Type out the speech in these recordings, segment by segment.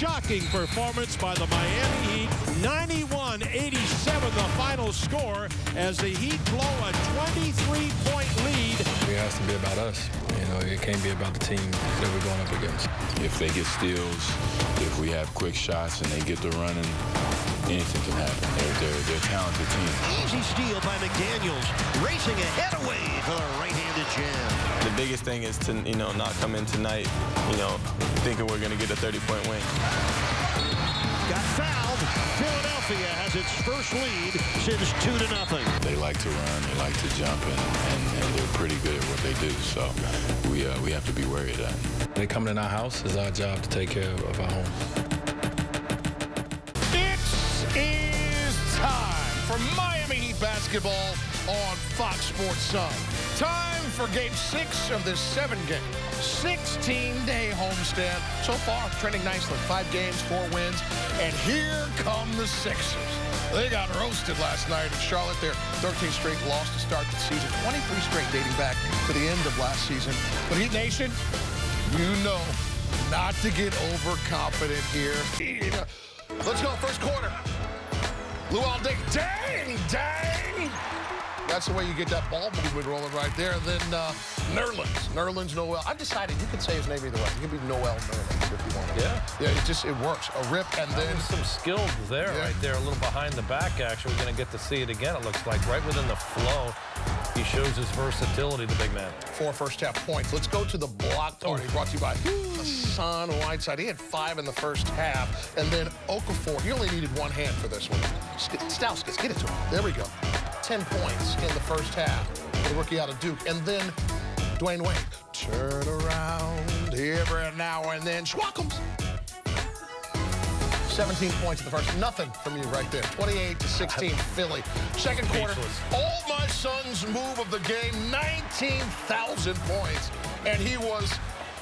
shocking performance by the Miami Heat. 91-87 the final score as the Heat blow a 23-point lead. It has to be about us. You know, it can't be about the team that we're going up against. If they get steals, if we have quick shots and they get to running, anything can happen. They're a talented team. Easy steal by McDaniels, racing ahead away for the right-handed jam. The biggest thing is to, not come in tonight, thinking we're going to get a 30-point win. Got fouled. Philadelphia has its first lead since 2-0. They like to run, they like to jump, and they're pretty good at what they do. So we have to be wary of that. They come in our house, it's our job to take care of our home. It is time for Miami Heat basketball on Fox Sports Sun. Time for Game 6 of this 7-game, 16-day homestand. So far, trending nicely. 5 games, 4 wins, and here come the Sixers. They got roasted last night in Charlotte. Their 13th straight loss to start the season, 23 straight dating back to the end of last season. But Heat Nation, you know not to get overconfident here. Let's go, first quarter. Luol Deng, dang! That's the way you get that ball movement rolling right there. And then Nerlens Noel. I've decided you could say his name either way. You can be Noel Nerlens if you want to. Yeah, it works. A rip and then some skills there, right there, a little behind the back action. We're going to get to see it again, it looks like, right within the flow. He shows his versatility, the big man. 4 first-half points. Let's go to the block party brought to you by Hassan Whiteside. He had 5 in the first half. And then Okafor, he only needed 1 hand for this one. Stauskas, get it to him. There we go. 10 points in the first half. The rookie out of Duke. And then Dwayne Wade. Turn around every now and then. Schwackums. 17 points in the first. Nothing from you right there. 28-16 Philly. Second quarter. All my son's move of the game. 19,000 points. And he was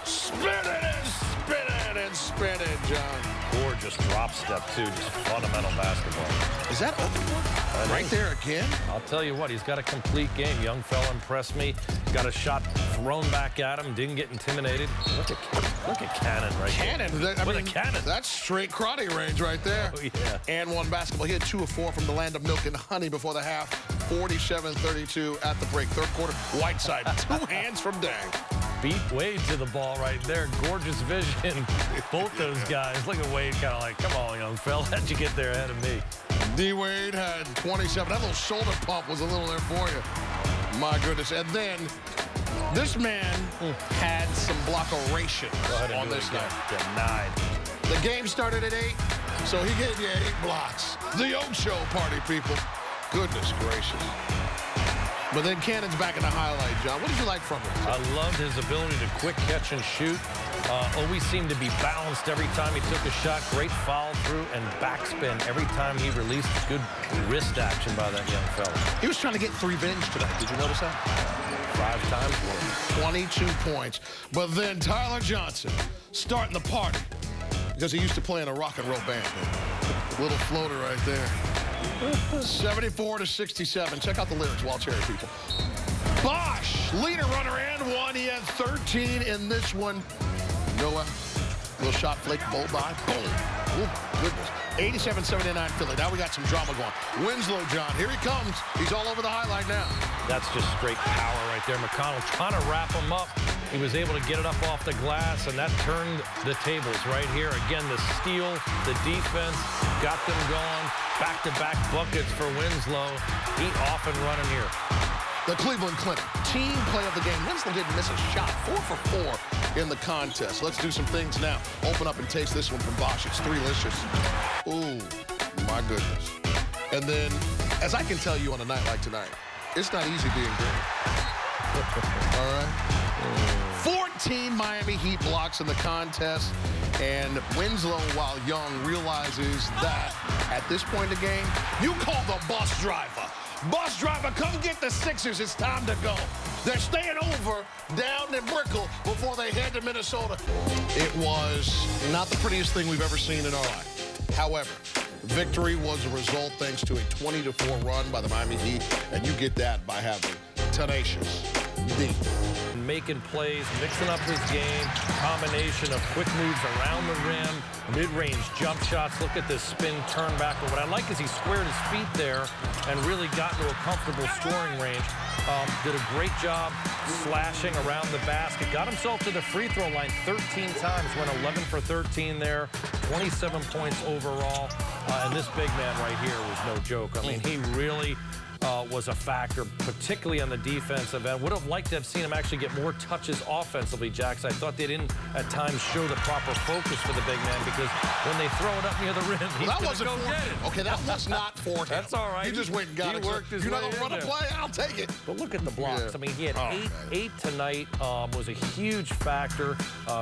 spinning and spinning and spinning, John. Gorgeous drop step, too. Just fundamental basketball. Is that Okafor? Right there again? I'll tell you what, he's got a complete game. Young fella impressed me. Got a shot thrown back at him. Didn't get intimidated. Look at Cannon right there. Cannon. Cannon. That's straight karate range right there. Oh, yeah. And 1 basketball. He had 2 of 4 from the land of milk and honey before the half. 47-32 at the break. Third quarter, Whiteside. 2 hands from Dang. Beat Wade to the ball right there. Gorgeous vision. Both those guys. Look at Wade kind of like, come on, young fella. How'd you get there ahead of me? D-Wade had 27. That little shoulder pump was a little there for you. My goodness. And then this man had some blockeration on this game. Denied. The game started at 8, so he gave you 8 blocks. The Ocho party, people. Goodness gracious. But then Cannon's back in the highlight, John. What did you like from him? I loved his ability to quick catch and shoot. Always seemed to be balanced every time he took a shot. Great follow through and backspin every time he released. Good wrist action by that young fella. He was trying to get revenge tonight. Did you notice that? 5 times more. 22 points. But then Tyler Johnson starting the party because he used to play in a rock and roll band. Little floater right there. 74-67. Check out the lyrics, Wall Cherry, people. Bosh, leader runner and 1. He had 13 in this one. Noah, little shot flake, bowl by. Boom. Oh, my goodness. 87-79 Philly. Now we got some drama going. Winslow, John. Here he comes. He's all over the highlight now. That's just straight power right there. McConnell trying to wrap him up. He was able to get it up off the glass, and that turned the tables right here. Again, the steal, the defense, got them going. Back-to-back buckets for Winslow. Heat off and running here. The Cleveland Clinic, team play of the game. Winslow didn't miss a shot. 4 for 4 in the contest. Let's do some things now. Open up and taste this one from Bosh. It's 3-licious. Ooh, my goodness. And then, as I can tell you on a night like tonight, it's not easy being great. All right? 14 Miami Heat blocks in the contest. And Winslow, while young, realizes that at this point in the game, you call the bus driver. Bus driver, come get the Sixers. It's time to go. They're staying over down in Brickell before they head to Minnesota. It was not the prettiest thing we've ever seen in our life. However, victory was a result thanks to a 20-4 run by the Miami Heat, and you get that by having tenacious D. and making plays, mixing up his game, combination of quick moves around the rim, mid-range jump shots. Look at this spin turn back. But what I like is he squared his feet there and really got into a comfortable scoring range. Did a great job slashing around the basket. Got himself to the free throw line 13 times. Went 11 for 13 there. 27 points overall. And this big man right here was no joke. I mean, he really was a factor, particularly on the defensive end. Would have liked to have seen him actually get more touches offensively, Jax. I thought they didn't at times show the proper focus for the big man, because when they throw it up near the rim, he's going to go get it. Okay, that was not for him. That's all right. He just went and got it. You're not going to run a play? I'll take it. But look at the blocks. Yeah. I mean, he had eight tonight. Was a huge factor,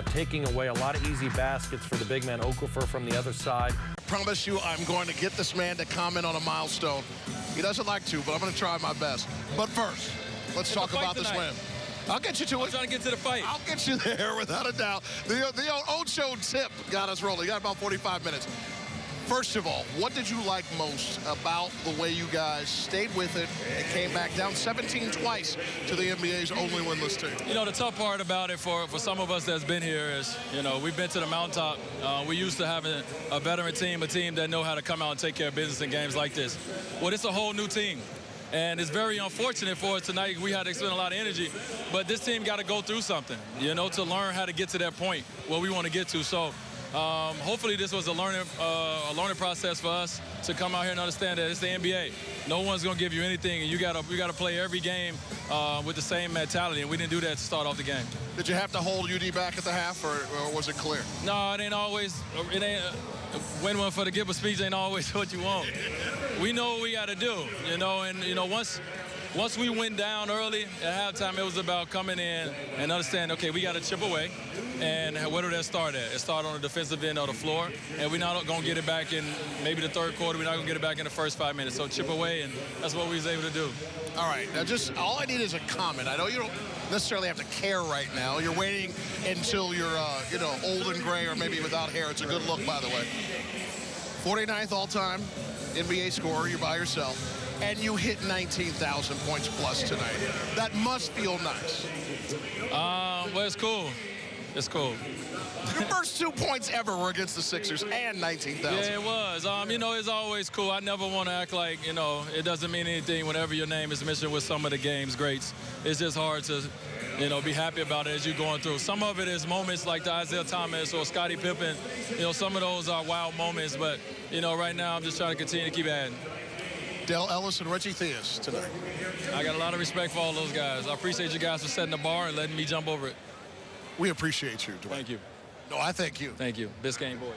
taking away a lot of easy baskets for the big man, Okafor, from the other side. I promise you I'm going to get this man to comment on a milestone. He doesn't like to, but I'm going to try my best. But first, let's talk about this win. I'll get you to it. I'm trying to get to the fight. I'll get you there without a doubt. The Ocho tip got us rolling. You got about 45 minutes. First of all, what did you like most about the way you guys stayed with it and came back down 17 twice to the NBA's only winless team? You know, the tough part about it for some of us that's been here is, you know, we've been to the mountaintop. We used to having a veteran team, a team that know how to come out and take care of business in games like this. Well, it's a whole new team. And it's very unfortunate for us tonight. We had to expend a lot of energy. But this team got to go through something, you know, to learn how to get to that point where we want to get to. So hopefully this was a learning process for us to come out here and understand that it's the NBA. No one's going to give you anything, and you got to play every game with the same mentality, and we didn't do that to start off the game. Did you have to hold UD back at the half, or was it clear? No, it ain't always. It ain't win one for the give a speech ain't always what you want. We know what we got to do, you know, and you know once we went down early at halftime, it was about coming in and understanding, okay, we got to chip away. And where did that start at? It started on the defensive end of the floor, and we're not going to get it back in maybe the third quarter. We're not going to get it back in the first 5 minutes. So chip away, and that's what we was able to do. All right, now just all I need is a comment. I know you don't necessarily have to care right now. You're waiting until you're, you know, old and gray or maybe without hair. It's a good look, by the way. 49th all-time NBA scorer. You're by yourself. And you hit 19,000 points plus tonight. That must feel nice. Well, it's cool. It's cool. Your first 2 points ever were against the Sixers and 19,000. Yeah, it was. You know, it's always cool. I never want to act like, you know, it doesn't mean anything whenever your name is mentioned with some of the game's greats. It's just hard to, you know, be happy about it as you're going through. Some of it is moments like the Isaiah Thomas or Scottie Pippen. You know, some of those are wild moments. But, you know, right now I'm just trying to continue to keep adding. Dale Ellis and Reggie Theus tonight. I got a lot of respect for all those guys. I appreciate you guys for setting the bar and letting me jump over it. We appreciate you, Dwayne. Thank you. No, I thank you. Thank you. Biscayne boys.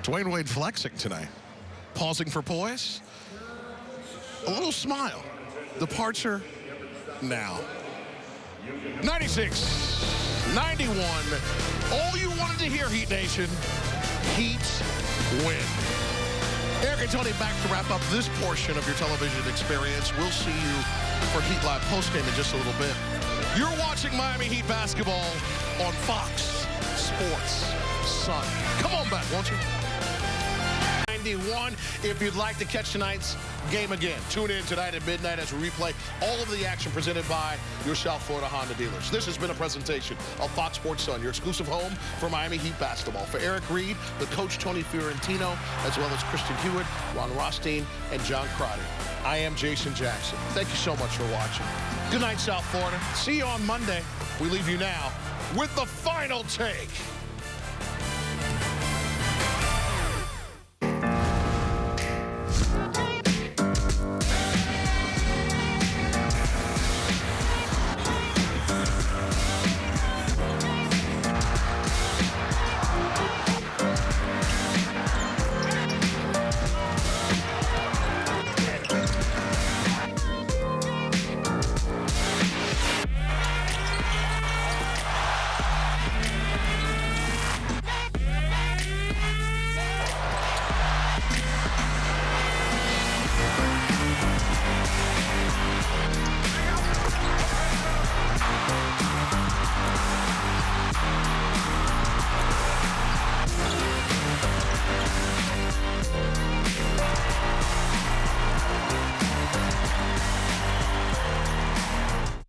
Dwayne Wade flexing tonight. Pausing for poise. A little smile. Departure now. 96-91. All you wanted to hear, Heat Nation. Heat win. Eric and Tony back to wrap up this portion of your television experience. We'll see you for Heat Live postgame in just a little bit. You're watching Miami Heat basketball on Fox Sports Sun. Come on back, won't you? 91. If you'd like to catch tonight's game again, tune in tonight at midnight as we replay all of the action presented by your South Florida Honda dealers. This has been a presentation of Fox Sports Sun, your exclusive home for Miami Heat basketball. For Eric Reed, the coach Tony Fiorentino, as well as Christian Hewitt, Ron Rothstein, and John Crotty. I am Jason Jackson. Thank you so much for watching. Good night, South Florida. See you on Monday. We leave you now with the final take.